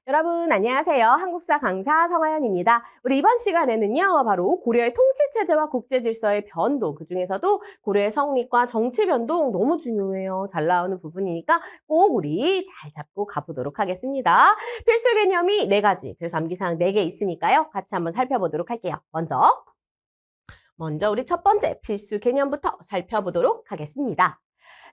여러분 안녕하세요. 한국사 강사 성하연입니다. 우리 이번 시간에는요. 바로 고려의 통치체제와 국제질서의 변동, 그중에서도 고려의 성립과 정치 변동 너무 중요해요. 잘 나오는 부분이니까 꼭 우리 잘 잡고 가보도록 하겠습니다. 필수 개념이 4가지, 그래서 암기사항 4개 있으니까요. 같이 한번 살펴보도록 할게요. 먼저 우리 첫 번째 필수 개념부터 살펴보도록 하겠습니다.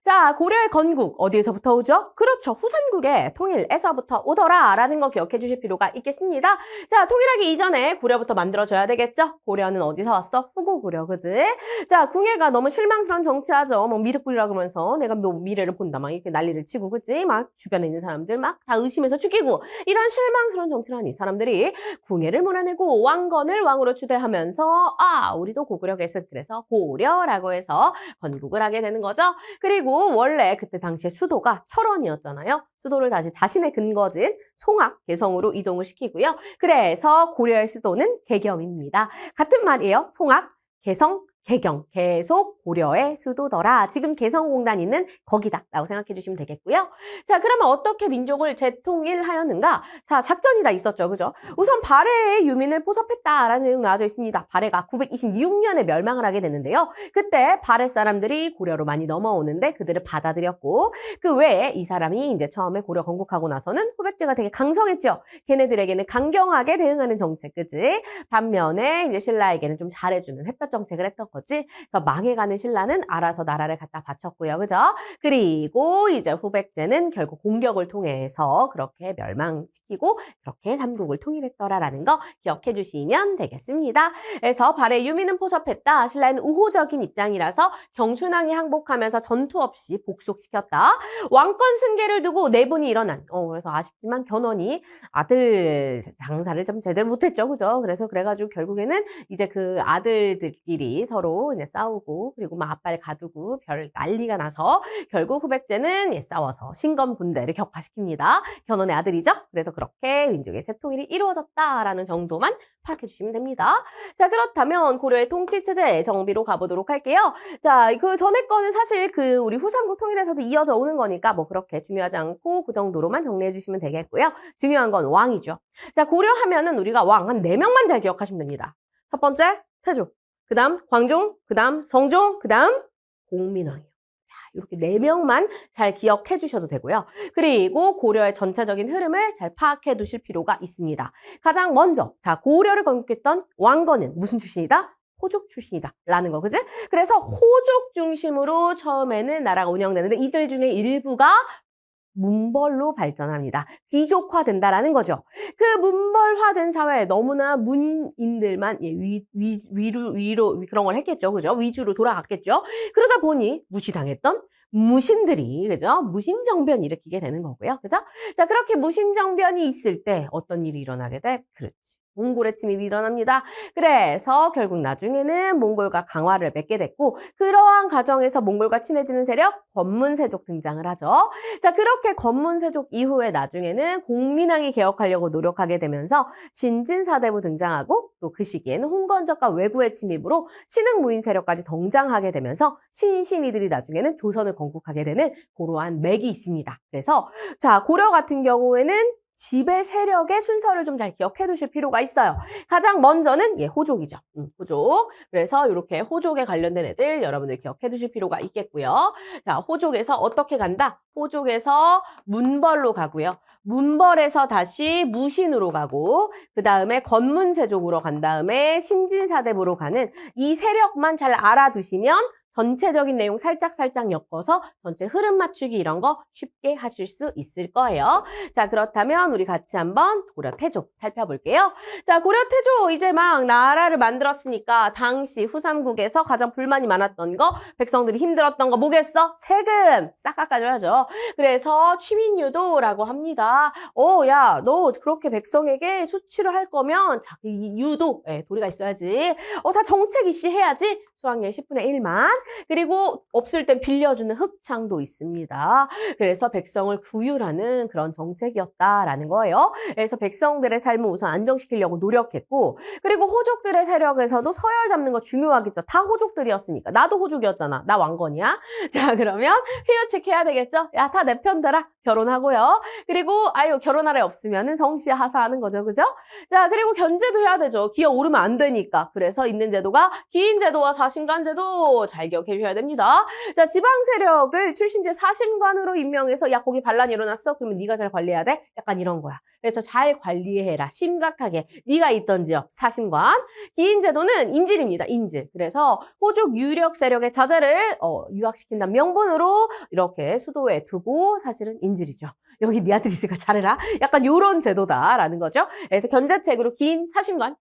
자, 고려의 건국 어디에서부터 오죠? 그렇죠. 후삼국의 통일에서부터 오더라라는 거 기억해 주실 필요가 있겠습니다. 자, 통일하기 이전에 고려부터 만들어줘야 되겠죠? 고려는 어디서 왔어? 후고 고려, 그지? 자, 궁예가 너무 실망스러운 정치하죠. 뭐 미륵불이라 그러면서 내가 뭐 미래를 본다 막 이렇게 난리를 치고, 그지? 막 주변에 있는 사람들 막 다 의심해서 죽이고 이런 실망스러운 정치를 하는 이 사람들이 궁예를 몰아내고 왕건을 왕으로 추대하면서 우리도 고구려겠어. 그래서 고려라고 해서 건국을 하게 되는 거죠. 그리고 원래 그때 당시에 수도가 철원이었잖아요. 수도를 다시 자신의 근거지인 송악, 개성으로 이동을 시키고요. 그래서 고려의 수도는 개경입니다. 같은 말이에요. 송악, 개성, 개경, 계속 고려의 수도더라. 지금 개성공단 있는 거기다라고 생각해 주시면 되겠고요. 자, 그러면 어떻게 민족을 재통일하였는가? 자, 작전이 다 있었죠. 그죠? 우선 발해의 유민을 포섭했다라는 내용 나와져 있습니다. 발해가 926년에 멸망을 하게 되는데요. 그때 발해 사람들이 고려로 많이 넘어오는데 그들을 받아들였고, 그 외에 이 사람이 이제 처음에 고려 건국하고 나서는 후백제가 되게 강성했죠. 걔네들에게는 강경하게 대응하는 정책, 그지? 반면에 이제 신라에게는 좀 잘해주는 햇볕 정책을 했던 거지. 그래서 망해가는 신라는 알아서 나라를 갖다 바쳤고요. 그죠? 그리고 이제 후백제는 결국 공격을 통해서 그렇게 멸망시키고 그렇게 삼국을 통일했더라라는 거 기억해 주시면 되겠습니다. 그래서 발해 유민은 포섭했다. 신라는 우호적인 입장이라서 경순왕이 항복하면서 전투 없이 복속시켰다. 왕권 승계를 두고 내분이 일어난. 그래서 아쉽지만 견훤이 아들 장사를 좀 제대로 못했죠. 그죠? 그래가지고 결국에는 이제 그 아들들끼리 서로 이제 싸우고 그리고 막 앞발 가두고 별 난리가 나서 결국 후백제는 싸워서 신검군대를 격파시킵니다. 견훤의 아들이죠. 그래서 그렇게 민족의 재통일이 이루어졌다라는 정도만 파악해 주시면 됩니다. 자, 그렇다면 고려의 통치체제 정비로 가보도록 할게요. 자, 그 전에 거는 사실 그 우리 후삼국 통일에서도 이어져 오는 거니까 뭐 그렇게 중요하지 않고 그 정도로만 정리해 주시면 되겠고요. 중요한 건 왕이죠. 자, 고려하면은 우리가 왕 한 4명만 잘 기억하시면 됩니다. 첫 번째, 태조. 그 다음 광종, 그 다음 성종, 그 다음 공민왕이요. 자, 이렇게 4명만 잘 기억해 주셔도 되고요. 그리고 고려의 전체적인 흐름을 잘 파악해 두실 필요가 있습니다. 가장 먼저, 자, 고려를 건국했던 왕건은 무슨 출신이다? 호족 출신이다 라는 거, 그지? 그래서 호족 중심으로 처음에는 나라가 운영되는데 이들 중에 일부가 문벌로 발전합니다. 귀족화된다라는 거죠. 그 문벌화된 사회에 너무나 문인들만 위로 그런 걸 했겠죠. 그죠? 위주로 돌아갔겠죠. 그러다 보니 무시당했던 무신들이, 그죠? 무신정변 일으키게 되는 거고요. 그죠? 자, 그렇게 무신정변이 있을 때 어떤 일이 일어나게 돼? 그렇지. 몽골의 침입이 일어납니다. 그래서 결국 나중에는 몽골과 강화를 맺게 됐고 그러한 과정에서 몽골과 친해지는 세력 권문세족 등장을 하죠. 자, 그렇게 권문세족 이후에 나중에는 공민왕이 개혁하려고 노력하게 되면서 신진사대부 등장하고 또 그 시기에는 홍건적과 왜구의 침입으로 신흥무인 세력까지 등장하게 되면서 신신이들이 나중에는 조선을 건국하게 되는 그러한 맥이 있습니다. 그래서 자, 고려 같은 경우에는 지배 세력의 순서를 좀 잘 기억해 두실 필요가 있어요. 가장 먼저는 호족이죠. 호족. 그래서 이렇게 호족에 관련된 애들 여러분들 기억해 두실 필요가 있겠고요. 자, 호족에서 어떻게 간다? 호족에서 문벌로 가고요. 문벌에서 다시 무신으로 가고 그 다음에 권문세족으로 간 다음에 신진사대부로 가는 이 세력만 잘 알아두시면 전체적인 내용 살짝 엮어서 전체 흐름 맞추기 이런 거 쉽게 하실 수 있을 거예요. 자, 그렇다면 우리 같이 한번 고려태조 살펴볼게요. 자, 고려태조 이제 막 나라를 만들었으니까 당시 후삼국에서 가장 불만이 많았던 거, 백성들이 힘들었던 거 뭐겠어? 세금 싹 깎아줘야죠. 그래서 취민유도라고 합니다. 야, 너 그렇게 백성에게 수치를 할 거면 자기 유도, 도리가 있어야지. 다 정책 이시해야지. 수확량 10분의 1만. 그리고 없을 땐 빌려주는 흑창도 있습니다. 그래서 백성을 구휼하는 그런 정책이었다라는 거예요. 그래서 백성들의 삶을 우선 안정시키려고 노력했고, 그리고 호족들의 세력에서도 서열 잡는 거 중요하겠죠. 다 호족들이었으니까. 나도 호족이었잖아. 나 왕건이야. 자, 그러면 피유책 해야 되겠죠? 야, 다 내 편들아. 결혼하고요. 그리고 아유, 결혼하래 없으면은 성씨 하사하는 거죠. 그죠? 자, 그리고 견제도 해야 되죠. 기어 오르면 안 되니까. 그래서 있는 제도가 기인제도와 사신관제도 잘 기억해 주셔야 됩니다. 자, 지방 세력을 출신제 사신관으로 임명해서 야, 거기 반란이 일어났어? 그러면 네가 잘 관리해야 돼? 약간 이런 거야. 그래서 잘 관리해라. 심각하게. 네가 있던 지역 사신관. 기인제도는 인질입니다. 인질. 그래서 호족 유력 세력의 자제를 유학시킨다는 명분으로 이렇게 수도에 두고 사실은 인질이죠. 여기 네 아들 있으니까 잘해라. 약간 요런 제도다라는 거죠. 그래서 견제책으로 긴 사신관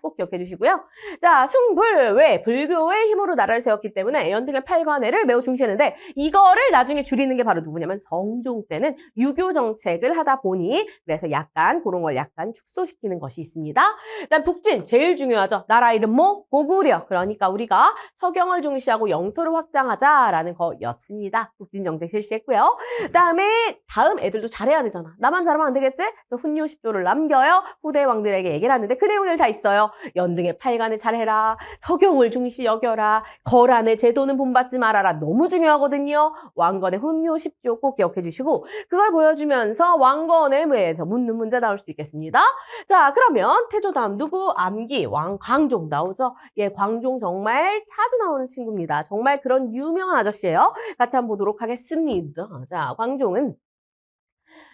꼭 기억해 주시고요. 자, 숭불. 왜? 불교의 힘으로 나라를 세웠기 때문에 연등의 팔관회를 매우 중시했는데 이거를 나중에 줄이는 게 바로 누구냐면 성종 때는 유교 정책을 하다 보니 그래서 약간 그런 걸 약간 축소시키는 것이 있습니다. 일단 북진 제일 중요하죠. 나라 이름 뭐? 고구려. 그러니까 우리가 서경을 중시하고 영토를 확장하자라는 거였습니다. 북진 정책 실시했고요. 다음 애들도 잘해야 되잖아. 나만 잘하면 안 되겠지? 그래서 훈요 10조를 남겨요. 후대 왕들에게 얘기를 하는데 그 내용들 다 있어요. 연등의 팔관을 잘해라. 서경을 중시 여겨라. 거란의 제도는 본받지 말아라. 너무 중요하거든요. 왕건의 훈요 10조 꼭 기억해 주시고 그걸 보여주면서 왕건에 대해서 묻는 문제 나올 수 있겠습니다. 자, 그러면 태조 다음 누구? 암기 광종 나오죠. 예, 광종 정말 자주 나오는 친구입니다. 정말 그런 유명한 아저씨예요. 같이 한번 보도록 하겠습니다. 자, 광종은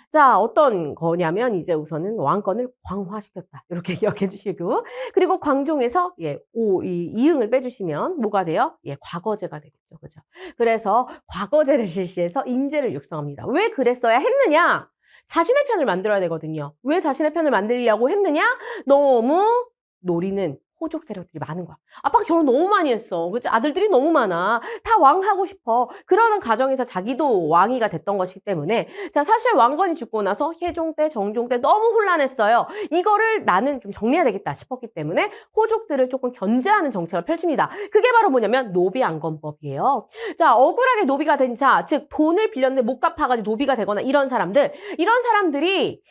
자, 어떤 거냐면 이제 우선은 왕권을 광화시켰다. 이렇게 기억해 주시고 그리고 광종에서 이응을 빼주시면 뭐가 돼요? 예, 과거제가 되겠죠. 그죠? 그래서 과거제를 실시해서 인재를 육성합니다. 왜 그랬어야 했느냐? 자신의 편을 만들어야 되거든요. 왜 자신의 편을 만들려고 했느냐? 너무 노리는 호족 세력들이 많은 거야. 아빠가 결혼 너무 많이 했어. 그치? 아들들이 너무 많아. 다 왕하고 싶어. 그러는 과정에서 자기도 왕위가 됐던 것이기 때문에 자, 사실 왕건이 죽고 나서 혜종 때, 정종 때 너무 혼란했어요. 이거를 나는 좀 정리해야 되겠다 싶었기 때문에 호족들을 조금 견제하는 정책을 펼칩니다. 그게 바로 뭐냐면 노비안건법이에요. 자, 억울하게 노비가 된 자, 즉 돈을 빌렸는데 못 갚아가지고 노비가 되거나 이런 사람들이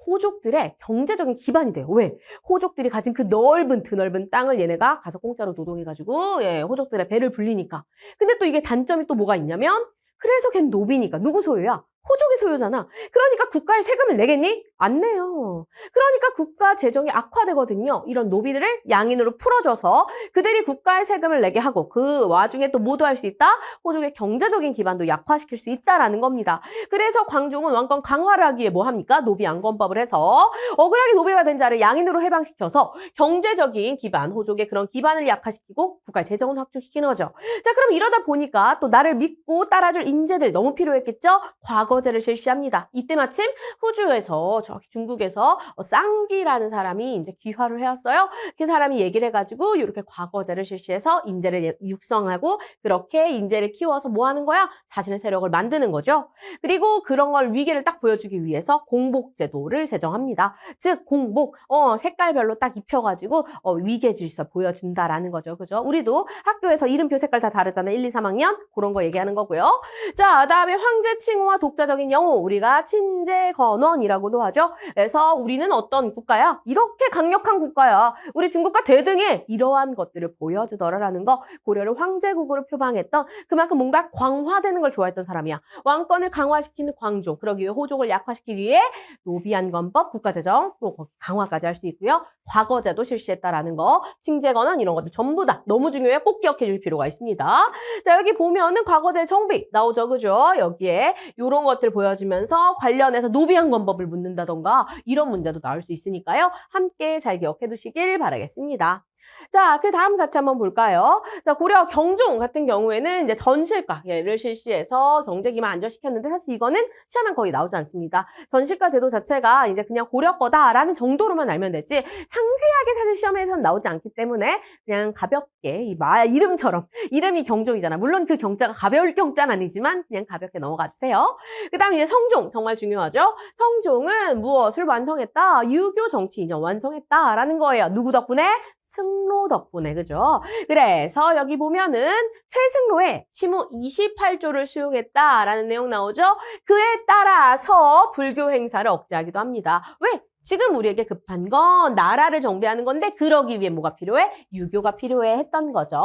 호족들의 경제적인 기반이 돼요. 왜? 호족들이 가진 그 드넓은 땅을 얘네가 가서 공짜로 노동해가지고 호족들의 배를 불리니까. 근데 또 이게 단점이 또 뭐가 있냐면 그래서 걔는 노비니까 누구 소유야? 호족의 소유잖아. 그러니까 국가에 세금을 내겠니? 안 내요. 그러니까 국가 재정이 악화되거든요. 이런 노비들을 양인으로 풀어줘서 그들이 국가에 세금을 내게 하고 그 와중에 또 뭐도 할 수 있다? 호족의 경제적인 기반도 약화시킬 수 있다라는 겁니다. 그래서 광종은 왕권 강화를 하기 위해 뭐 합니까? 노비안건법을 해서 억울하게 노비가 된 자를 양인으로 해방시켜서 경제적인 기반, 호족의 그런 기반을 약화시키고 국가의 재정을 확충시키는 거죠. 자, 그럼 이러다 보니까 또 나를 믿고 따라줄 인재들 너무 필요했겠죠? 과거제를 실시합니다. 이때 마침 후주에서 저기 중국에서 쌍기라는 사람이 이제 귀화를 해왔어요. 그 사람이 얘기를 해가지고 이렇게 과거제를 실시해서 인재를 육성하고 그렇게 인재를 키워서 뭐 하는 거야? 자신의 세력을 만드는 거죠. 그리고 그런 걸 위계를 딱 보여주기 위해서 공복제도를 제정합니다. 즉 공복, 색깔별로 딱 입혀가지고 위계 질서 보여준다라는 거죠. 그죠? 우리도 학교에서 이름표 색깔 다 다르잖아요. 1, 2, 3학년 그런 거 얘기하는 거고요. 자, 그다음에 황제 칭호와 독자적인 영호 우리가 친제건원이라고도 하죠. 그래서 우리는 어떤 국가야? 이렇게 강력한 국가야. 우리 중국과 대등해. 이러한 것들을 보여주더라라는 거. 고려를 황제국으로 표방했던 그만큼 뭔가 광화되는 걸 좋아했던 사람이야. 왕권을 강화시키는 광종. 그러기 위해 호족을 약화시키기 위해 노비안건법, 국가재정 또 강화까지 할 수 있고요. 과거제도 실시했다라는 거. 칭제건원 이런 것들 전부 다 너무 중요해. 꼭 기억해 줄 필요가 있습니다. 자, 여기 보면은 과거제 정비 나오죠. 그죠? 여기에 이런 것들 보여주면서 관련해서 노비안건법을 묻는다던가 이런 문제도 나올 수 있으니까요. 함께 잘 기억해 두시길 바라겠습니다. 자, 그 다음 같이 한번 볼까요? 자, 고려 경종 같은 경우에는 이제 전실가를 실시해서 경제 기반 안정시켰는데 사실 이거는 시험에 거의 나오지 않습니다. 전실가 제도 자체가 이제 그냥 고려 거다라는 정도로만 알면 되지 상세하게 사실 시험에서는 나오지 않기 때문에 그냥 가볍게 이름처럼 이름이 경종이잖아. 물론 그 경자가 가벼울 경자는 아니지만 그냥 가볍게 넘어가 주세요. 그 다음 이제 성종 정말 중요하죠. 성종은 무엇을 완성했다? 유교 정치 이념 완성했다라는 거예요. 누구 덕분에? 승로 덕분에, 그죠? 그래서 여기 보면은 최승로에 시무 28조를 수용했다라는 내용 나오죠? 그에 따라서 불교 행사를 억제하기도 합니다. 왜? 지금 우리에게 급한 건 나라를 정비하는 건데 그러기 위해 뭐가 필요해? 유교가 필요해 했던 거죠.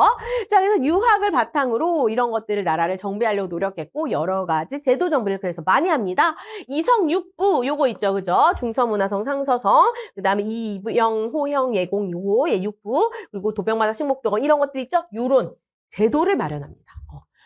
자, 그래서 유학을 바탕으로 이런 것들을 나라를 정비하려고 노력했고 여러 가지 제도 정비를 그래서 많이 합니다. 이성 육부 요거 있죠, 그죠? 중서문화성, 상서성, 그다음에 이영, 호형, 예공 요거 예 육부 그리고 도병마다 식목도건 이런 것들 있죠? 요런 제도를 마련합니다.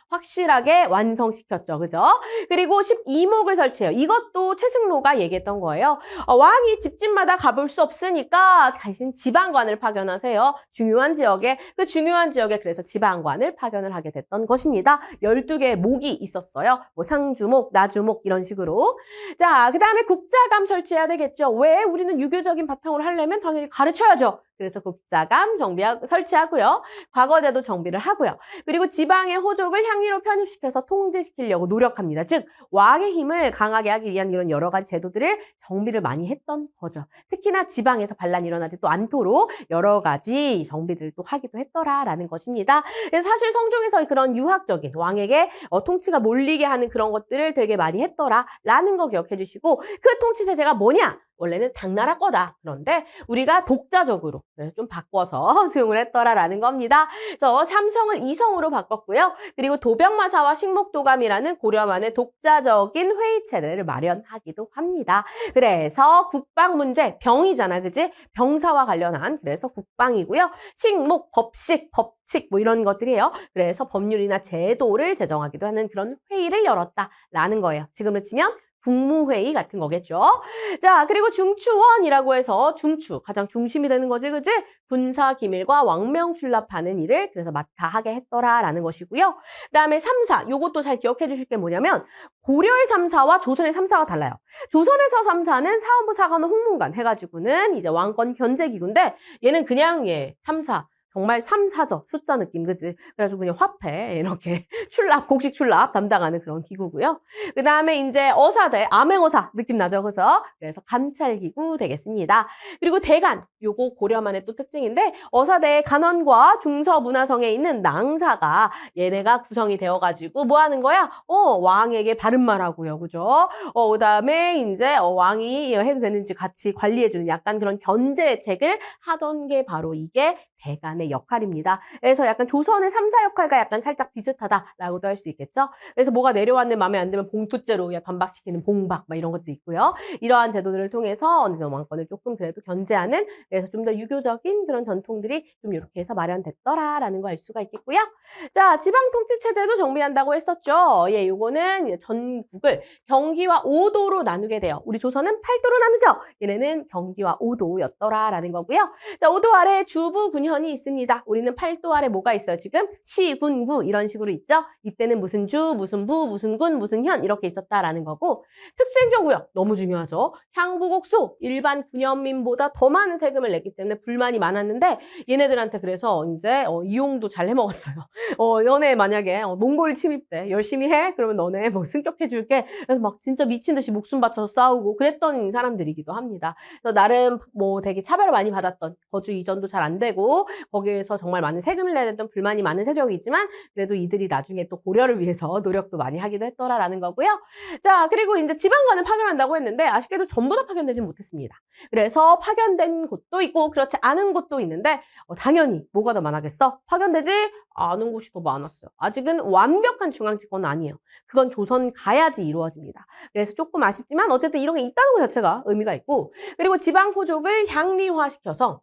확실하게 완성시켰죠. 그죠? 그리고 12목을 설치해요. 이것도 최승로가 얘기했던 거예요. 왕이 집집마다 가볼 수 없으니까 대신 지방관을 파견하세요. 중요한 지역에. 그 중요한 지역에 그래서 지방관을 파견을 하게 됐던 것입니다. 12개의 목이 있었어요. 뭐 상주목, 나주목 이런 식으로. 자, 그 다음에 국자감 설치해야 되겠죠. 왜? 우리는 유교적인 바탕으로 하려면 당연히 가르쳐야죠. 그래서 국자감 설치하고요. 과거제도 정비를 하고요. 그리고 지방의 호족을 향리로 편입시켜서 통제시키려고 노력합니다. 즉 왕의 힘을 강하게 하기 위한 이런 여러 가지 제도들을 정비를 많이 했던 거죠. 특히나 지방에서 반란이 일어나지 또 않도록 여러 가지 정비들을 또 하기도 했더라라는 것입니다. 그래서 사실 성종에서 그런 유학적인 왕에게 통치가 몰리게 하는 그런 것들을 되게 많이 했더라라는 거 기억해 주시고 그 통치 체제가 뭐냐? 원래는 당나라 거다. 그런데 우리가 독자적으로 좀 바꿔서 수용을 했더라라는 겁니다. 그래서 삼성을 이성으로 바꿨고요. 그리고 도병마사와 식목도감이라는 고려만의 독자적인 회의체제를 마련하기도 합니다. 그래서 국방 문제, 병이잖아, 그지? 병사와 관련한 그래서 국방이고요. 식목, 법식, 법칙 뭐 이런 것들이에요. 그래서 법률이나 제도를 제정하기도 하는 그런 회의를 열었다라는 거예요. 지금으로 치면 국무회의 같은 거겠죠. 자, 그리고 중추원이라고 해서 중추, 가장 중심이 되는 거지, 그지? 군사 기밀과 왕명 출납하는 일을 그래서 맡아 하게 했더라라는 것이고요. 그 다음에 3사, 요것도 잘 기억해 주실 게 뭐냐면 고려의 3사와 조선의 3사가 달라요. 조선에서 3사는 사원부 사관원 홍문관 해가지고는 이제 왕권 견제기구인데 얘는 그냥 3사. 정말 3, 4죠. 숫자 느낌, 그지? 그래가지고 그냥 화폐, 이렇게 출납, 곡식 출납 담당하는 그런 기구고요. 그 다음에 이제 어사대, 암행어사 느낌 나죠, 그죠? 그래서 감찰기구 되겠습니다. 그리고 대간, 요거 고려만의 또 특징인데, 어사대의 간원과 중서문화성에 있는 낭사가 얘네가 구성이 되어가지고 뭐 하는 거야? 왕에게 바른 말하고요, 그죠? 그 다음에 이제 왕이 해도 되는지 같이 관리해주는 약간 그런 견제책을 하던 게 바로 이게 대간의 역할입니다. 그래서 약간 조선의 3사 역할과 약간 살짝 비슷하다라고도 할 수 있겠죠. 그래서 뭐가 내려왔는데 마음에 안 들면 봉투죄로 반박시키는 봉박 막 이런 것도 있고요. 이러한 제도들을 통해서 어느 정도 왕권을 조금 그래도 견제하는 그래서 좀 더 유교적인 그런 전통들이 좀 이렇게 해서 마련됐더라라는 거 알 수가 있겠고요. 자, 지방통치체제도 정비한다고 했었죠. 요거는 전국을 경기와 오도로 나누게 돼요. 우리 조선은 8도로 나누죠. 얘네는 경기와 오도였더라라는 거고요. 자, 오도 아래 주부 군현이 있습니다. 우리는 8도 아래 뭐가 있어요? 지금 시, 군, 구 이런 식으로 있죠. 이때는 무슨 주, 무슨 부, 무슨 군, 무슨 현 이렇게 있었다라는 거고 특수행정구역 너무 중요하죠. 향부곡소 일반 군현민보다 더 많은 세금을 냈기 때문에 불만이 많았는데 얘네들한테 그래서 이제 이용도 잘 해먹었어요. 너네 만약에 몽골 침입돼 열심히 해? 그러면 너네 뭐 승격해줄게. 그래서 막 진짜 미친 듯이 목숨 바쳐서 싸우고 그랬던 사람들이기도 합니다. 그래서 나름 뭐 되게 차별을 많이 받았던 거주 이전도 잘 안 되고 거기에서 정말 많은 세금을 내야 됐던 불만이 많은 세력이지만 그래도 이들이 나중에 또 고려를 위해서 노력도 많이 하기도 했더라라는 거고요. 자, 그리고 이제 지방관을 파견한다고 했는데 아쉽게도 전부 다 파견되진 못했습니다. 그래서 파견된 곳도 있고 그렇지 않은 곳도 있는데 당연히 뭐가 더 많았겠어? 파견되지 않은 곳이 더 많았어요. 아직은 완벽한 중앙집권은 아니에요. 그건 조선 가야지 이루어집니다. 그래서 조금 아쉽지만 어쨌든 이런 게 있다는 것 자체가 의미가 있고 그리고 지방호족을 향리화시켜서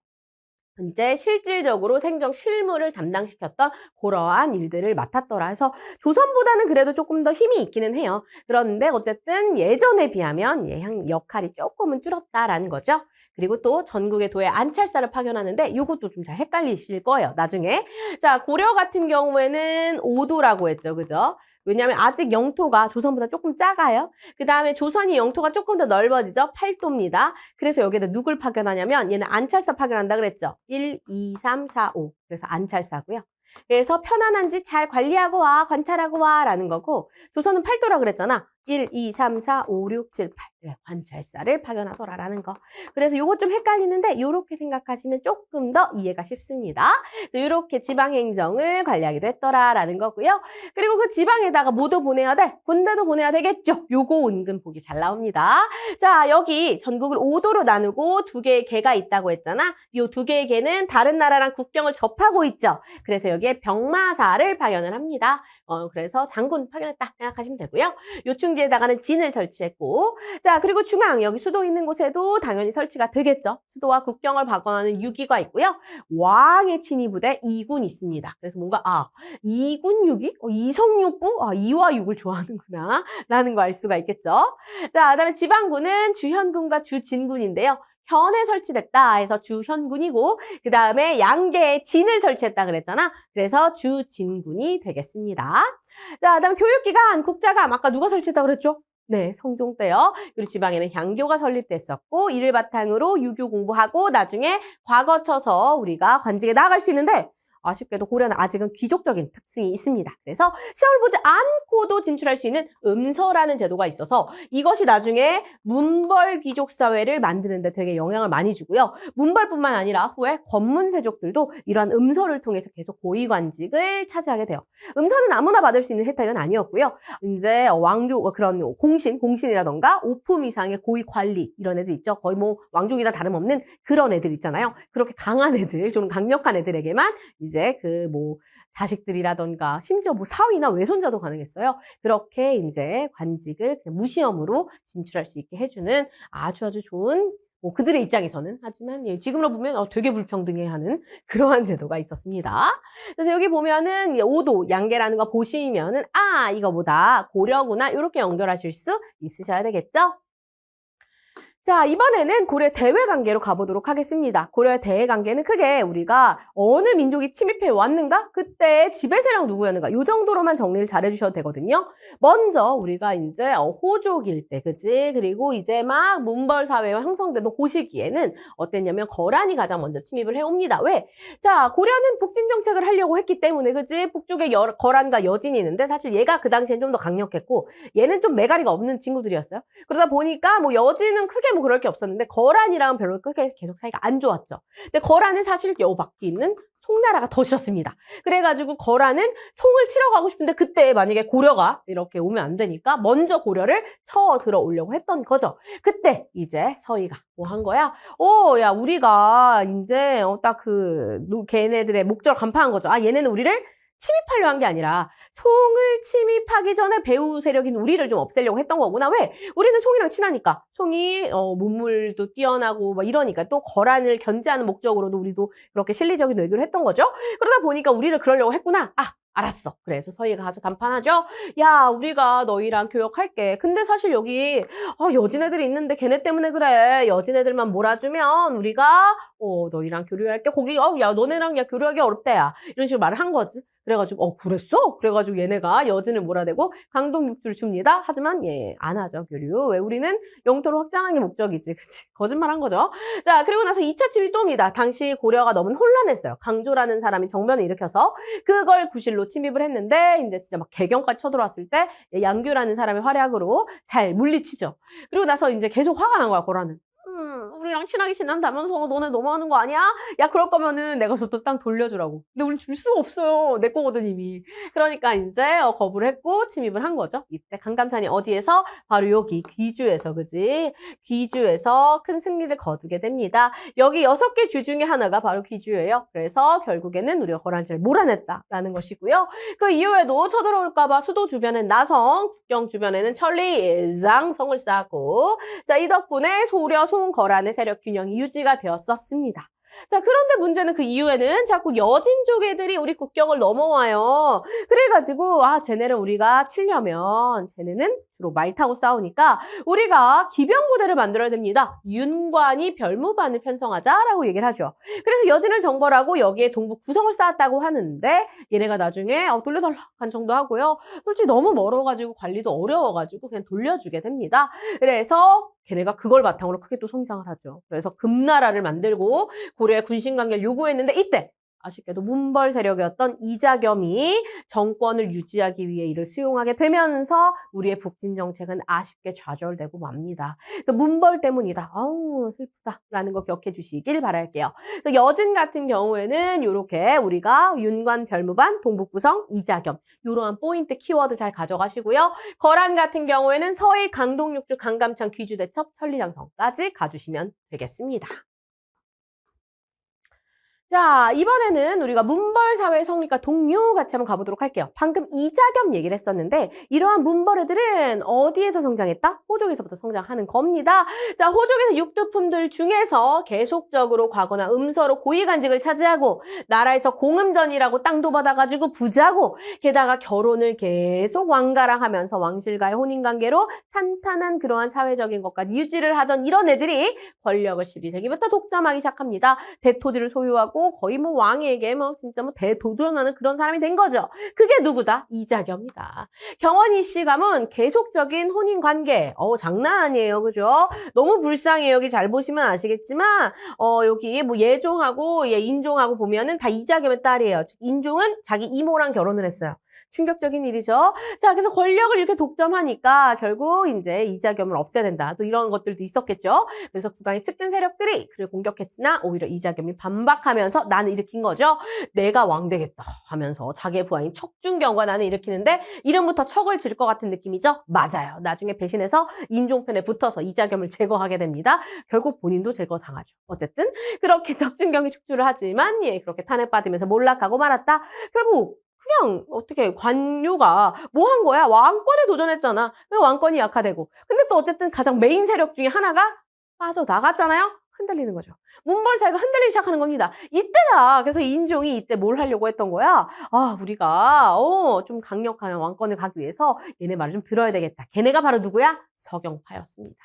이제 실질적으로 생정 실무를 담당시켰던 그러한 일들을 맡았더라 해서 조선보다는 그래도 조금 더 힘이 있기는 해요. 그런데 어쨌든 예전에 비하면 역할이 조금은 줄었다라는 거죠. 그리고 또 전국의 도에 안찰사를 파견하는데 이것도 좀 잘 헷갈리실 거예요. 나중에. 자, 고려 같은 경우에는 5도라고 했죠. 그죠? 왜냐하면 아직 영토가 조선보다 조금 작아요. 그 다음에 조선이 영토가 조금 더 넓어지죠. 8도입니다. 그래서 여기에다 누굴 파견하냐면 얘는 안찰사 파견한다 그랬죠. 1, 2, 3, 4, 5. 그래서 안찰사고요. 그래서 편안한지 잘 관리하고 와, 관찰하고 와 라는 거고 조선은 8도라 그랬잖아. 1, 2, 3, 4, 5, 6, 7, 8 네, 관찰사를 파견하더라라는 거. 그래서 요거 좀 헷갈리는데 요렇게 생각하시면 조금 더 이해가 쉽습니다. 요렇게 지방행정을 관리하기도 했더라라는 거고요. 그리고 그 지방에다가 뭐도 보내야 돼? 군대도 보내야 되겠죠? 요거 은근 보기 잘 나옵니다. 자, 여기 전국을 5도로 나누고 두 개의 개가 있다고 했잖아. 요 두 개의 개는 다른 나라랑 국경을 접하고 있죠. 그래서 여기에 병마사를 파견을 합니다. 그래서 장군 파견했다 생각하시면 되고요. 요충지에다가는 진을 설치했고, 자, 그리고 중앙, 여기 수도 있는 곳에도 당연히 설치가 되겠죠. 수도와 국경을 박원하는 유기가 있고요. 왕의 친위부대 2군 있습니다. 그래서 뭔가, 2군 6위? 이성육부? 2와 6을 좋아하는구나. 라는 거 알 수가 있겠죠. 자, 그다음에 지방군은 주현군과 주진군인데요. 현에 설치됐다 해서 주현군이고 그 다음에 양계에 진을 설치했다 그랬잖아. 그래서 주진군이 되겠습니다. 자, 그다음 교육기관 국자감 아까 누가 설치했다고 그랬죠? 네, 성종 때요. 그리고 지방에는 향교가 설립됐었고 이를 바탕으로 유교 공부하고 나중에 과거 쳐서 우리가 관직에 나아갈 수 있는데 아쉽게도 고려는 아직은 귀족적인 특징이 있습니다. 그래서 시험을 보지 않고도 진출할 수 있는 음서라는 제도가 있어서 이것이 나중에 문벌 귀족 사회를 만드는 데 되게 영향을 많이 주고요. 문벌뿐만 아니라 후에 권문세족들도 이러한 음서를 통해서 계속 고위관직을 차지하게 돼요. 음서는 아무나 받을 수 있는 혜택은 아니었고요. 이제 왕족 그런 공신이라던가 5품 이상의 고위 관리 이런 애들 있죠. 거의 뭐 왕족이나 다름없는 그런 애들 있잖아요. 그렇게 강한 애들, 좀 강력한 애들에게만 이제 그 뭐 자식들이라던가 심지어 뭐 사위나 외손자도 가능했어요. 그렇게 이제 관직을 무시험으로 진출할 수 있게 해주는 아주 좋은 뭐 그들의 입장에서는 하지만 지금으로 보면 되게 불평등해하는 그러한 제도가 있었습니다. 그래서 여기 보면은 5도 양계라는 거 보시면은 이거 뭐다 고려구나 이렇게 연결하실 수 있으셔야 되겠죠? 자, 이번에는 고려 대외관계로 가보도록 하겠습니다. 고려의 대외관계는 크게 우리가 어느 민족이 침입해 왔는가? 그때 지배세력 누구였는가? 요 정도로만 정리를 잘 해주셔도 되거든요. 먼저 우리가 이제 호족일 때, 그치? 그리고 이제 막 문벌 사회가 형성되던 그 시기에는 어땠냐면 거란이 가장 먼저 침입을 해옵니다. 왜? 자, 고려는 북진 정책을 하려고 했기 때문에, 그치? 북쪽에 거란과 여진이 있는데 사실 얘가 그 당시엔 좀 더 강력했고 얘는 좀 매가리가 없는 친구들이었어요. 그러다 보니까 뭐 여진은 크게 뭐 그럴 게 없었는데 거란이랑 별로 크게 계속 사이가 안 좋았죠. 근데 거란은 사실 요 밖에 있는 송나라가 더 싫었습니다. 그래가지고 거란은 송을 치러 가고 싶은데 그때 만약에 고려가 이렇게 오면 안 되니까 먼저 고려를 쳐 들어오려고 했던 거죠. 그때 이제 서희가 뭐 한 거야? 야, 우리가 이제 딱 걔네들의 목적을 간파한 거죠. 얘네는 우리를 침입하려 한 게 아니라 송을 침입하기 전에 배후 세력인 우리를 좀 없애려고 했던 거구나. 왜? 우리는 송이랑 친하니까. 송이 문물도 뛰어나고 막 이러니까 또 거란을 견제하는 목적으로도 우리도 그렇게 실리적인 외교를 했던 거죠. 그러다 보니까 우리를 그러려고 했구나. 알았어. 그래서 서희가 가서 담판하죠. 야, 우리가 너희랑 교역할게. 근데 사실 여기 여진 애들이 있는데 걔네 때문에 그래. 여진 애들만 몰아주면 우리가 너희랑 교류할게. 거기 야, 너네랑 교류하기 어렵다 야. 이런 식으로 말을 한 거지. 그래가지고 그랬어? 그래가지고 얘네가 여진을 몰아내고 강동 육주를 줍니다. 하지만 안 하죠 교류. 왜? 우리는 영토를 확장하는 게 목적이지. 그치? 거짓말한 거죠. 자, 그리고 나서 2차 침입 또 옵니다. 당시 고려가 너무 혼란했어요. 강조라는 사람이 정변을 일으켜서 그걸 구실로 침입을 했는데 이제 진짜 막 개경까지 쳐들어왔을 때 양규라는 사람의 활약으로 잘 물리치죠. 그리고 나서 이제 계속 화가 난 거야 고라는. 우리랑 친하게 지낸다면서 너네 너무하는 거 아니야? 야, 그럴 거면은 내가 저도 땅 돌려주라고. 근데 우리 줄 수가 없어요. 내 거거든 이미. 그러니까 이제 거부를 했고 침입을 한 거죠. 이때 강감찬이 어디에서? 바로 여기 귀주에서, 그지? 귀주에서 큰 승리를 거두게 됩니다. 여기 6개 주 중에 하나가 바로 귀주예요. 그래서 결국에는 우리가 거란지를 몰아냈다라는 것이고요. 그 이후에도 쳐들어올까봐 수도 주변엔 나성, 국경 주변에는 천리, 장성을 쌓고, 자, 이 덕분에 소려, 송, 거란의 세력 균형이 유지가 되었었습니다. 자, 그런데 문제는 그 이후에는 자꾸 여진족 애들이 우리 국경을 넘어와요. 그래가지고 쟤네를 우리가 치려면 쟤네는 주로 말 타고 싸우니까 우리가 기병부대를 만들어야 됩니다. 윤관이 별무반을 편성하자라고 얘기를 하죠. 그래서 여진을 정벌하고 여기에 동북 구성을 쌓았다고 하는데 얘네가 나중에 돌려달라 간 정도 하고요. 솔직히 너무 멀어가지고 관리도 어려워가지고 그냥 돌려주게 됩니다. 그래서 걔네가 그걸 바탕으로 크게 또 성장을 하죠. 그래서 금나라를 만들고 고려의 군신관계를 요구했는데 이때 아쉽게도 문벌 세력이었던 이자겸이 정권을 유지하기 위해 이를 수용하게 되면서 우리의 북진 정책은 아쉽게 좌절되고 맙니다. 그래서 문벌 때문이다. 아우 슬프다라는 거 기억해 주시길 바랄게요. 그래서 여진 같은 경우에는 이렇게 우리가 윤관 별무반 동북구성 이자겸 이러한 포인트 키워드 잘 가져가시고요. 거란 같은 경우에는 서해 강동육주 강감창 귀주대첩 천리장성까지 가주시면 되겠습니다. 자, 이번에는 우리가 문벌 사회 성립과 동요 같이 한번 가보도록 할게요. 방금 이자겸 얘기를 했었는데 이러한 문벌 애들은 어디에서 성장했다? 호족에서부터 성장하는 겁니다. 자, 호족에서 육두품들 중에서 계속적으로 과거나 음서로 고위간직을 차지하고 나라에서 공음전이라고 땅도 받아가지고 부자고 게다가 결혼을 계속 왕가랑 하면서 왕실과의 혼인관계로 탄탄한 그러한 사회적인 것까지 유지를 하던 이런 애들이 권력을 12세기부터 독점하기 시작합니다. 대토지를 소유하고 거의 뭐 왕에게 뭐 진짜 뭐 대도전하는 그런 사람이 된 거죠. 그게 누구다? 이자겸이다. 경원이 씨 가문 계속적인 혼인 관계. 장난 아니에요. 그죠? 너무 불쌍해요. 여기 잘 보시면 아시겠지만 여기 뭐 예종하고 인종하고 보면은 다 이자겸의 딸이에요. 즉 인종은 자기 이모랑 결혼을 했어요. 충격적인 일이죠. 자, 그래서 권력을 이렇게 독점하니까 결국 이제 이자겸을 없애야 된다. 또 이런 것들도 있었겠죠. 그래서 국왕의 측근 세력들이 그를 공격했으나 오히려 이자겸이 반박하면서 나는 일으킨 거죠. 내가 왕 되겠다 하면서 자기의 부하인 척준경과 나는 일으키는데 이름부터 척을 지을 것 같은 느낌이죠. 맞아요. 나중에 배신해서 인종편에 붙어서 이자겸을 제거하게 됩니다. 결국 본인도 제거당하죠. 어쨌든 그렇게 척준경이 축주를 하지만 그렇게 탄핵받으면서 몰락하고 말았다. 결국 그냥 어떻게 관료가 뭐 한 거야? 왕권에 도전했잖아. 왕권이 약화되고. 근데 또 어쨌든 가장 메인 세력 중에 하나가 빠져나갔잖아요. 흔들리는 거죠. 문벌 사회가 흔들리기 시작하는 겁니다. 이때다. 그래서 인종이 이때 뭘 하려고 했던 거야? 우리가 좀 강력한 왕권을 가기 위해서 얘네 말을 좀 들어야 되겠다. 걔네가 바로 누구야? 서경파였습니다.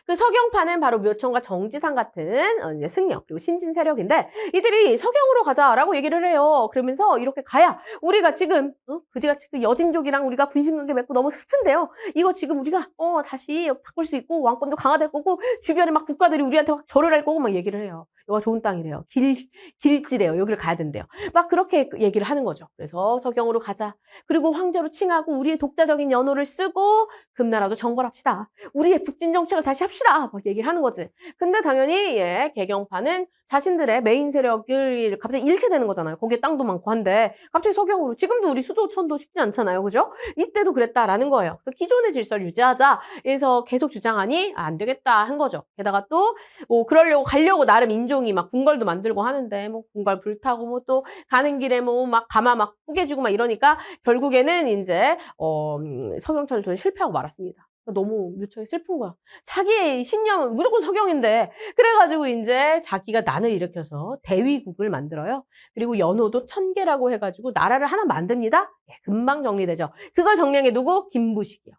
그 서경파는 바로 묘청과 정지상 같은 이제 승려 그리고 신진 세력인데 이들이 서경으로 가자라고 얘기를 해요. 그러면서 이렇게 가야 우리가 지금 그지같이 그 여진족이랑 우리가 군신관계 맺고 너무 슬픈데요. 이거 지금 우리가 다시 바꿀 수 있고 왕권도 강화될 거고 주변에 막 국가들이 우리한테 막 절을 할 거고 막 얘기를 해요. 여기가 좋은 땅이래요. 길지래요. 여기를 가야 된대요. 막 그렇게 얘기를 하는 거죠. 그래서 서경으로 가자. 그리고 황제로 칭하고 우리의 독자적인 연호를 쓰고 금나라도 정벌합시다. 우리의 북진 정책을 다시 합시다. 막 얘기를 하는 거지. 근데 당연히 개경파는 자신들의 메인 세력을 갑자기 잃게 되는 거잖아요. 거기에 땅도 많고 한데 갑자기 서경으로 지금도 우리 수도 천도 쉽지 않잖아요. 그죠? 이때도 그랬다라는 거예요. 그래서 기존의 질서를 유지하자. 그래서 계속 주장하니 안 되겠다 한 거죠. 게다가 또 그러려고 가려고 나름 인종이 막 궁궐도 만들고 하는데 뭐 궁궐 불타고 뭐 또 가는 길에 뭐 막 가마 막 뿌개주고 막 이러니까 결국에는 이제 서경철도 실패하고 말았습니다. 너무 묘청이 슬픈 거야. 자기의 신념은 무조건 서경인데 그래가지고 이제 자기가 난을 일으켜서 대위국을 만들어요. 그리고 연호도 1000개라고 해가지고 나라를 하나 만듭니다. 금방 정리되죠. 그걸 정리한 게 누구? 김부식이요.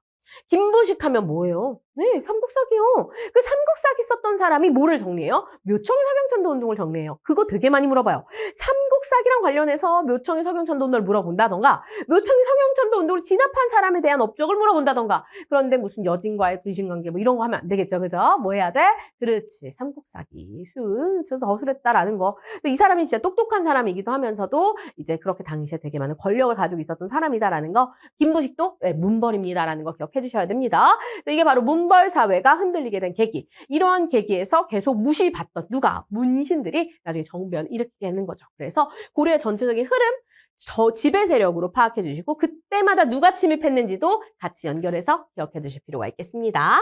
김부식 하면 뭐예요? 네, 삼국사기요. 그 삼국사기 썼던 사람이 뭐를 정리해요? 묘청이 서경천도 운동을 정리해요. 그거 되게 많이 물어봐요. 삼국사기랑 관련해서 묘청이 서경천도 운동을 물어본다던가 묘청이 서경천도 운동을 진압한 사람에 대한 업적을 물어본다던가 그런데 무슨 여진과의 군신관계 뭐 이런 거 하면 안 되겠죠. 그죠? 뭐 해야 돼? 그렇지. 삼국사기. 저서 어술했다라는 거. 이 사람이 진짜 똑똑한 사람이기도 하면서도 이제 그렇게 당시에 되게 많은 권력을 가지고 있었던 사람이다라는 거. 김부식도 문벌입니다라는 거 기억해 주셔야 됩니다. 이게 바로 문벌 사회가 흔들리게 된 계기. 이러한 계기에서 계속 무시받던 누가? 문신들이 나중에 정변을 일으키게 되는 거죠. 그래서 고려의 전체적인 흐름, 지배 세력으로 파악해 주시고 그때마다 누가 침입했는지도 같이 연결해서 기억해 두실 필요가 있겠습니다.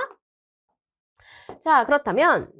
자, 그렇다면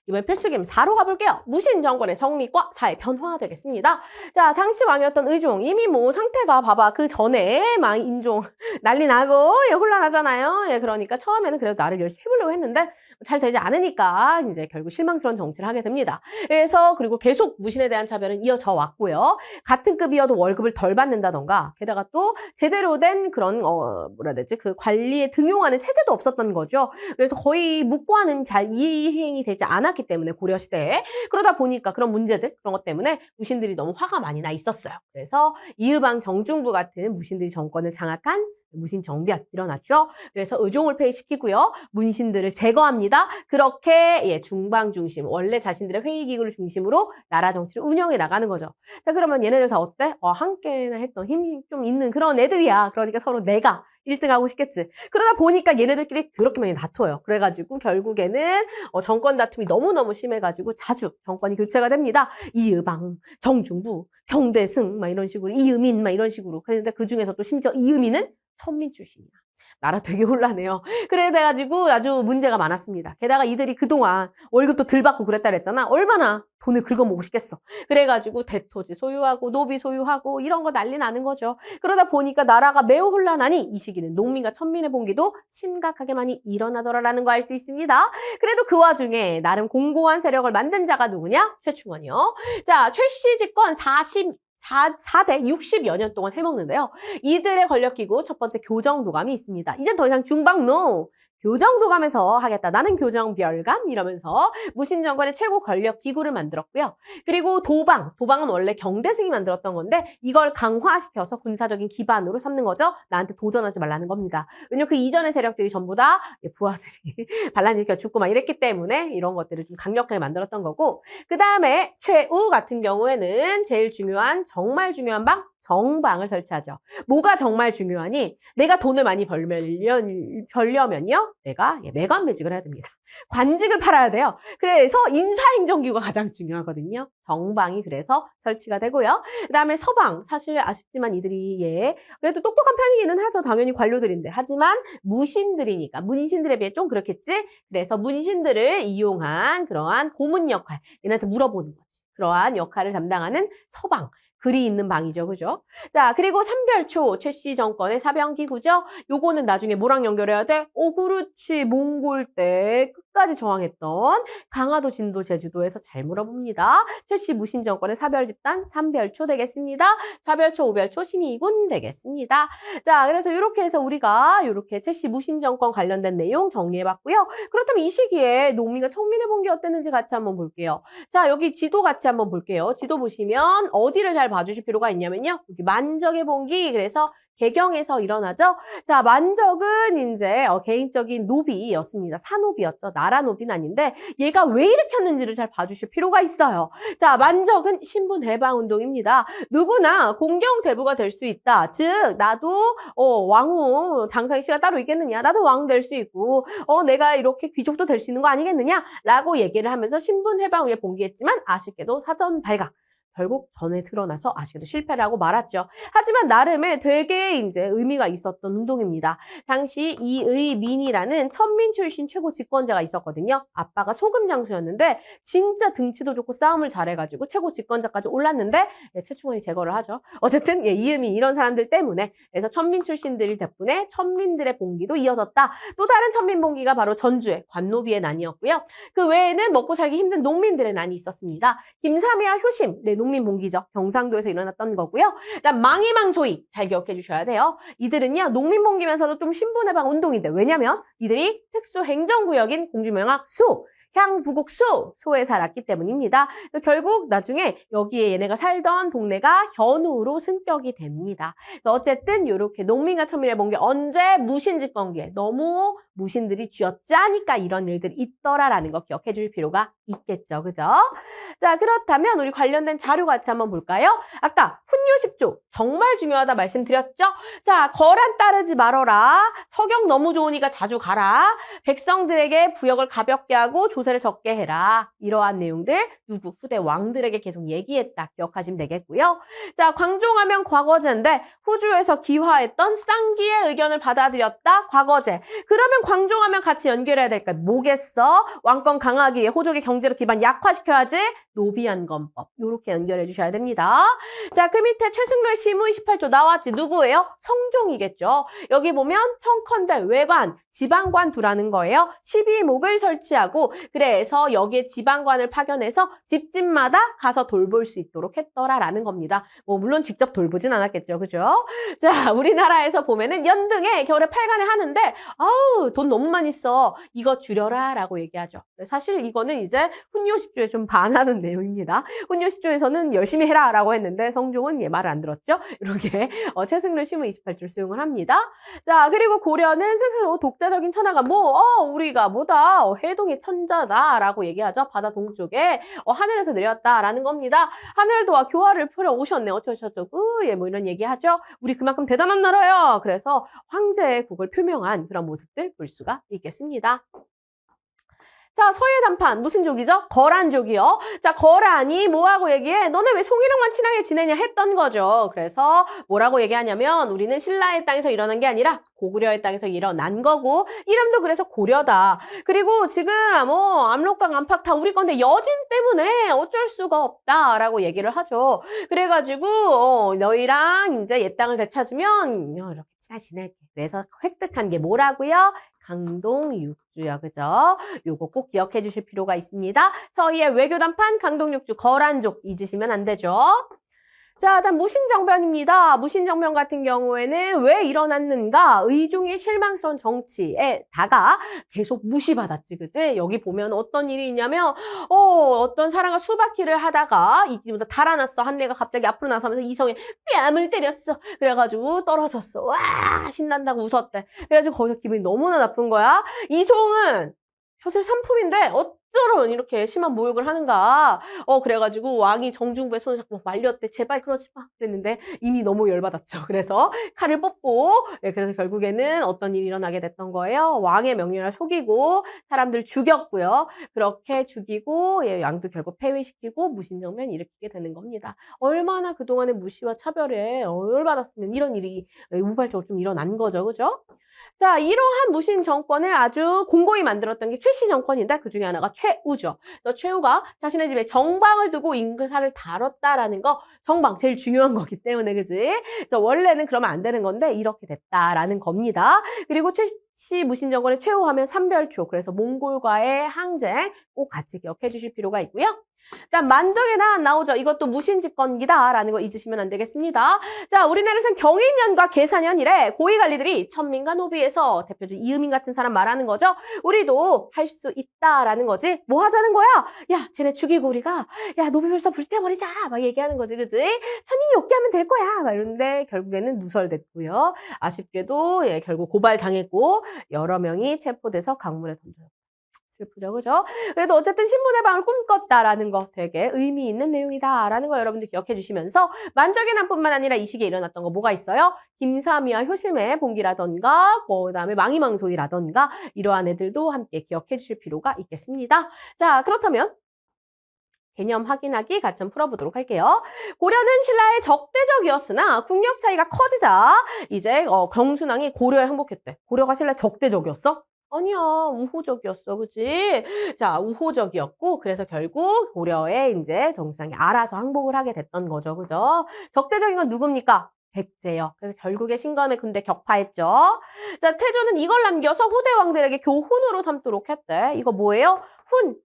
이번 필수기임 4로 가볼게요. 무신 정권의 성립과 사회 변화 되겠습니다. 자, 당시 왕이었던 의종 이미 뭐 상태가 봐봐 그 전에 막 인종 난리 나고 혼란하잖아요. 그러니까 처음에는 그래도 나를 열심히 해보려고 했는데 잘 되지 않으니까 이제 결국 실망스러운 정치를 하게 됩니다. 그래서 그리고 계속 무신에 대한 차별은 이어져 왔고요. 같은 급이어도 월급을 덜 받는다던가 게다가 또 제대로 된 그런 뭐라 해야 되지 그 관리에 등용하는 체제도 없었던 거죠. 그래서 거의 묵과는 잘 이행이 되지 않았기 때문에 고려시대에 그러다 보니까 그런 문제들 그런 것 때문에 무신들이 너무 화가 많이 나 있었어요. 그래서 이의방 정중부 같은 무신들이 정권을 장악한 무신 정변 일어났죠. 그래서 의종을 폐위시키고요. 문신들을 제거합니다. 그렇게 중방 중심, 원래 자신들의 회의기구를 중심으로 나라 정치를 운영해 나가는 거죠. 자, 그러면 얘네들 다 어때? 함께나 했던 힘이 좀 있는 그런 애들이야. 그러니까 서로 내가 1등 하고 싶겠지. 그러다 보니까 얘네들끼리 그렇게 많이 다퉈요. 그래가지고 결국에는 정권 다툼이 너무너무 심해가지고 자주 정권이 교체가 됩니다. 이의방, 정중부, 병대승 막 이런 식으로, 이의민 막 이런 식으로. 그런데 그중에서 또 심지어 이의민은 천민 출신이야. 나라 되게 혼란해요. 그래 돼가지고 아주 문제가 많았습니다. 게다가 이들이 그동안 월급도 덜 받고 그랬다 그랬잖아. 얼마나 돈을 긁어먹고 싶겠어. 그래가지고 대토지 소유하고 노비 소유하고 이런 거 난리 나는 거죠. 그러다 보니까 나라가 매우 혼란하니 이 시기는 농민과 천민의 봉기도 심각하게 많이 일어나더라라는 거 알 수 있습니다. 그래도 그 와중에 나름 공고한 세력을 만든 자가 누구냐? 최충원이요. 자, 최씨 집권 4대 60여 년 동안 해먹는데요. 이들의 권력기구 첫 번째 교정도감이 있습니다. 이젠 더 이상 중방노. 교정도감에서 하겠다. 나는 교정별감 이러면서 무신정권의 최고 권력 기구를 만들었고요. 그리고 도방은 원래 경대승이 만들었던 건데 이걸 강화시켜서 군사적인 기반으로 삼는 거죠. 나한테 도전하지 말라는 겁니다. 왜냐면 그 이전의 세력들이 전부 다 부하들이 반란 일으켜 죽고 막 이랬기 때문에 이런 것들을 좀 강력하게 만들었던 거고, 그 다음에 최우 같은 경우에는 제일 중요한, 정말 중요한 방, 정방을 설치하죠. 뭐가 정말 중요하니? 내가 돈을 많이 벌려면요. 내가 매관매직을 해야 됩니다. 관직을 팔아야 돼요. 그래서 인사행정기구가 가장 중요하거든요. 정방이 그래서 설치가 되고요. 그 다음에 서방, 사실 아쉽지만 이들이 그래도 똑똑한 편이기는 하죠. 당연히 관료들인데. 하지만 무신들이니까 문신들에 비해 좀 그렇겠지? 그래서 문신들을 이용한 그러한 고문 역할, 얘네한테 물어보는 거지. 그러한 역할을 담당하는 서방. 글이 있는 방이죠. 그죠? 자, 그리고 삼별초, 최씨 정권의 사병기구죠. 요거는 나중에 뭐랑 연결해야 돼? 그렇지. 몽골 때 끝까지 저항했던 강화도, 진도, 제주도에서 잘 물어봅니다. 최씨 무신 정권의 사별집단 삼별초 되겠습니다. 사별초, 오별초, 신의군 되겠습니다. 자, 그래서 이렇게 해서 우리가 이렇게 최씨 무신 정권 관련된 내용 정리해봤고요. 그렇다면 이 시기에 농민과 천민의 봉기 어땠는지 같이 한번 볼게요. 자, 여기 지도 같이 한번 볼게요. 지도 보시면 어디를 잘 봐주실 필요가 있냐면요. 여기 만적의 봉기, 그래서 개경에서 일어나죠. 자, 만적은 이제 개인적인 노비였습니다. 사노비였죠. 나라 노비는 아닌데 얘가 왜 일으켰는지를 잘 봐주실 필요가 있어요. 자, 만적은 신분 해방 운동입니다. 누구나 공경 대부가 될 수 있다. 즉 나도 왕후 장사의 씨가 따로 있겠느냐. 나도 왕 될 수 있고 내가 이렇게 귀족도 될 수 있는 거 아니겠느냐라고 얘기를 하면서 신분 해방을 위해 봉기했지만 아쉽게도 사전 발각. 결국 전에 드러나서 아쉽게도 실패를 하고 말았죠. 하지만 나름의 되게 이제 의미가 있었던 운동입니다. 당시 이의민이라는 천민 출신 최고 집권자가 있었거든요. 아빠가 소금 장수였는데 진짜 등치도 좋고 싸움을 잘해가지고 최고 집권자까지 올랐는데 최충원이 제거를 하죠. 어쨌든 이의민 이런 사람들 때문에, 그래서 천민 출신들 덕분에 천민들의 봉기도 이어졌다. 또 다른 천민 봉기가 바로 전주의 관노비의 난이었고요. 그 외에는 먹고 살기 힘든 농민들의 난이 있었습니다. 김삼이와 효심, 농민 봉기죠. 경상도에서 일어났던 거고요. 그다음 망이망소이 잘 기억해 주셔야 돼요. 이들은요 농민 봉기면서도 좀 신분해방 운동인데, 왜냐면 이들이 특수 행정구역인 공주명학 소에 살았기 때문입니다. 결국 나중에 여기에 얘네가 살던 동네가 현우로 승격이 됩니다. 어쨌든 이렇게 농민과 천민의 봉기, 언제 무신 집권기에 너무 무신들이 쥐어짜니까 이런 일들이 있더라라는 거 기억해 주실 필요가 있겠죠. 그죠? 자, 그렇다면 우리 관련된 자료 같이 한번 볼까요? 아까 훈요 10조 정말 중요하다 말씀드렸죠? 자, 거란 따르지 말어라. 서경 너무 좋으니까 자주 가라. 백성들에게 부역을 가볍게 하고 조세를 적게 해라. 이러한 내용들 누구 후대 왕들에게 계속 얘기했다. 기억하시면 되겠고요. 자, 광종하면 과거제인데 후주에서 기화했던 쌍기의 의견을 받아들였다. 과거제. 그러면 광종하면 같이 연결해야 될까? 뭐겠어? 왕권 강하기 위해 호족의 경제력 기반 약화시켜야지. 노비안건법. 이렇게 연결해 주셔야 됩니다. 자, 그 밑에 최승로의 시무 28조 나왔지. 누구예요? 성종이겠죠. 여기 보면 청컨대 외관, 지방관 두라는 거예요. 12목을 설치하고 그래서 여기에 지방관을 파견해서 집집마다 가서 돌볼 수 있도록 했더라라는 겁니다. 뭐 물론 직접 돌보진 않았겠죠. 그죠? 자, 우리나라에서 보면은 연등에 겨울에 팔간에 하는데 아우 돈 너무 많이 써. 이거 줄여라 라고 얘기하죠. 사실 이거는 이제 훈요10조에 좀 반하는 내용입니다. 훈요10조에서는 열심히 해라 라고 했는데 성종은 말을 안 들었죠. 이렇게 최승률 시문 28조를 수용을 합니다. 자, 그리고 고려는 스스로 독자적인 천하가 우리가 뭐다 해동의 천자다 라고 얘기하죠. 바다 동쪽에 하늘에서 내렸다라는 겁니다. 하늘을 도와 교화를 펴러 오셨네. 어쩌저쩌고 뭐 이런 얘기하죠. 우리 그만큼 대단한 나라예요. 그래서 황제의 국을 표명한 그런 모습들 볼 수가 있겠습니다. 자, 서예 단판 무슨 족이죠? 거란족이요. 자, 거란이 뭐하고 얘기해? 너네 왜 송이랑만 친하게 지내냐 했던 거죠. 그래서 뭐라고 얘기하냐면 우리는 신라의 땅에서 일어난 게 아니라 고구려의 땅에서 일어난 거고 이름도 그래서 고려다. 그리고 지금 압록강 안팎 다 우리 건데 여진 때문에 어쩔 수가 없다라고 얘기를 하죠. 그래가지고 너희랑 이제 옛 땅을 되찾으면 이렇게 친하게 지낼게. 그래서 획득한 게 뭐라고요? 강동육주요. 그죠? 요거 꼭 기억해 주실 필요가 있습니다. 서희의 외교단판, 강동육주, 거란족 잊으시면 안 되죠. 자, 다음 무신정변입니다. 무신정변 같은 경우에는 왜 일어났는가? 의중의 실망스러운 정치에다가 계속 무시받았지, 그지? 여기 보면 어떤 일이 있냐면, 어떤 사람과 수바퀴를 하다가 이기보다 달아났어. 한 애가 갑자기 앞으로 나서면서 이성에 뺨을 때렸어. 그래가지고 떨어졌어. 와, 신난다고 웃었대. 그래가지고 거기서 기분이 너무나 나쁜 거야. 이송은 벼슬 3품인데 어쩌면 이렇게 심한 모욕을 하는가. 그래가지고 왕이 정중부의 손을 잡고 말렸대. 제발 그러지 마. 그랬는데 이미 너무 열받았죠. 그래서 칼을 뽑고 그래서 결국에는 어떤 일이 일어나게 됐던 거예요. 왕의 명령을 속이고 사람들 죽였고요. 그렇게 죽이고 왕도 결국 폐위시키고 무신정변 일으키게 되는 겁니다. 얼마나 그동안의 무시와 차별에 열받았으면 이런 일이 우발적으로 좀 일어난 거죠. 그죠? 자, 이러한 무신 정권을 아주 공고히 만들었던 게 최씨 정권인데 그 중에 하나가 최우죠. 최우가 자신의 집에 정방을 두고 인근사를 다뤘다라는 거, 정방 제일 중요한 거기 때문에 그지? 그래서 원래는 그러면 안 되는 건데 이렇게 됐다라는 겁니다. 그리고 최씨 무신 정권의 최우하면 삼별초, 그래서 몽골과의 항쟁 꼭 같이 기억해 주실 필요가 있고요. 일단 만정에 나오죠. 이것도 무신집권기다라는 거 잊으시면 안 되겠습니다. 자, 우리나라에서는 경인년과 계사년이래 고위관리들이 천민과 노비에서 대표적으로 이음인 같은 사람 말하는 거죠. 우리도 할 수 있다라는 거지. 뭐 하자는 거야? 야, 쟤네 죽이고 우리가 노비별사 불태워버리자 막 얘기하는 거지, 그지? 천인이 없게 하면 될 거야 막 이러는데 결국에는 누설됐고요. 아쉽게도 결국 고발당했고 여러 명이 체포돼서 강물에 던져요. 슬프죠, 그죠? 그래도 어쨌든 신분의 방을 꿈꿨다라는 거 되게 의미 있는 내용이다라는 거 여러분들 기억해 주시면서 만적의 난뿐만 아니라 이 시기에 일어났던 거 뭐가 있어요? 김삼이와 효심의 봉기라던가 그다음에 망이망소이라던가 이러한 애들도 함께 기억해 주실 필요가 있겠습니다. 자, 그렇다면 개념 확인하기 같이 좀 풀어보도록 할게요. 고려는 신라의 적대적이었으나 국력 차이가 커지자 이제 경순왕이 고려에 항복했대. 고려가 신라의 적대적이었어? 아니야, 우호적이었어, 그치? 자, 우호적이었고, 그래서 결국 고려에 이제 정수장이 알아서 항복을 하게 됐던 거죠, 그죠? 적대적인 건 누굽니까? 백제요. 그래서 결국에 신감의 군대 격파했죠. 자, 태조는 이걸 남겨서 후대 왕들에게 교훈으로 삼도록 했대. 이거 뭐예요? 훈,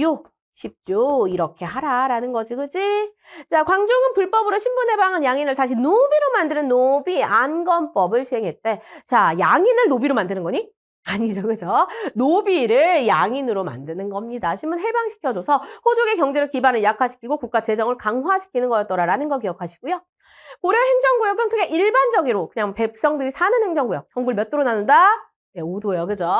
요, 10조 이렇게 하라라는 거지, 그지? 자, 광종은 불법으로 신분해방한 양인을 다시 노비로 만드는 노비 안건법을 시행했대. 자, 양인을 노비로 만드는 거니? 아니죠, 그죠? 노비를 양인으로 만드는 겁니다. 신분 해방시켜줘서 호족의 경제력 기반을 약화시키고 국가 재정을 강화시키는 거였더라라는 거 기억하시고요. 고려 행정구역은 크게 일반적으로 그냥 백성들이 사는 행정구역. 정부를 몇 도로 나눈다? 네, 5도요, 그죠?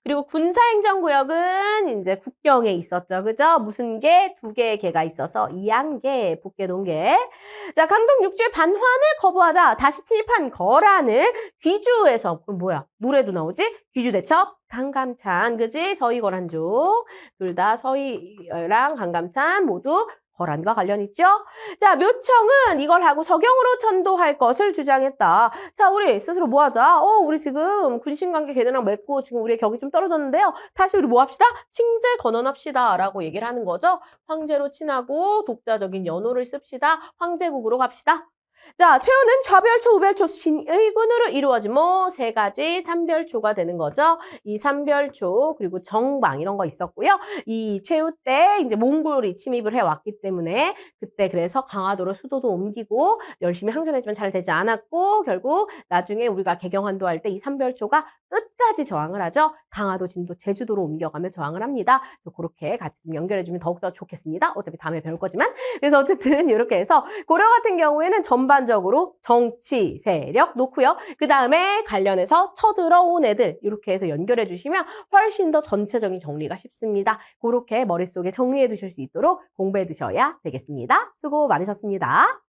그리고 군사행정구역은 이제 국경에 있었죠, 그죠? 무슨 개? 2개의 개가 있어서 이양개, 북개, 동개. 자, 강동 육주의 반환을 거부하자 다시 침입한 거란을 귀주에서, 그럼 뭐야? 노래도 나오지? 귀주대첩, 강감찬, 그지? 서희 거란족. 둘 다 서희랑 강감찬 모두 거란과 관련 있죠? 자, 묘청은 이걸 하고 서경으로 천도할 것을 주장했다. 자, 우리 스스로 뭐 하자? 우리 지금 군신관계 걔네랑 맺고 지금 우리의 격이 좀 떨어졌는데요. 다시 우리 뭐 합시다? 칭제 건언합시다. 라고 얘기를 하는 거죠. 황제로 친하고 독자적인 연호를 씁시다. 황제국으로 갑시다. 자, 최후는 좌별초, 우별초, 신의군으로 이루어진 뭐 세 가지 삼별초가 되는 거죠. 이 삼별초 그리고 정방 이런 거 있었고요. 이 최후 때 이제 몽골이 침입을 해왔기 때문에 그때 그래서 강화도로 수도도 옮기고 열심히 항전했지만 잘 되지 않았고 결국 나중에 우리가 개경환도 할 때 이 삼별초가 끝까지 저항을 하죠. 강화도, 진도, 제주도로 옮겨가며 저항을 합니다. 그렇게 같이 좀 연결해주면 더욱더 좋겠습니다. 어차피 다음에 배울 거지만. 그래서 어쨌든 이렇게 해서 고려 같은 경우에는 전반적으로 정치, 세력 놓고요. 그 다음에 관련해서 쳐들어온 애들 이렇게 해서 연결해 주시면 훨씬 더 전체적인 정리가 쉽습니다. 그렇게 머릿속에 정리해 두실 수 있도록 공부해 두셔야 되겠습니다. 수고 많으셨습니다.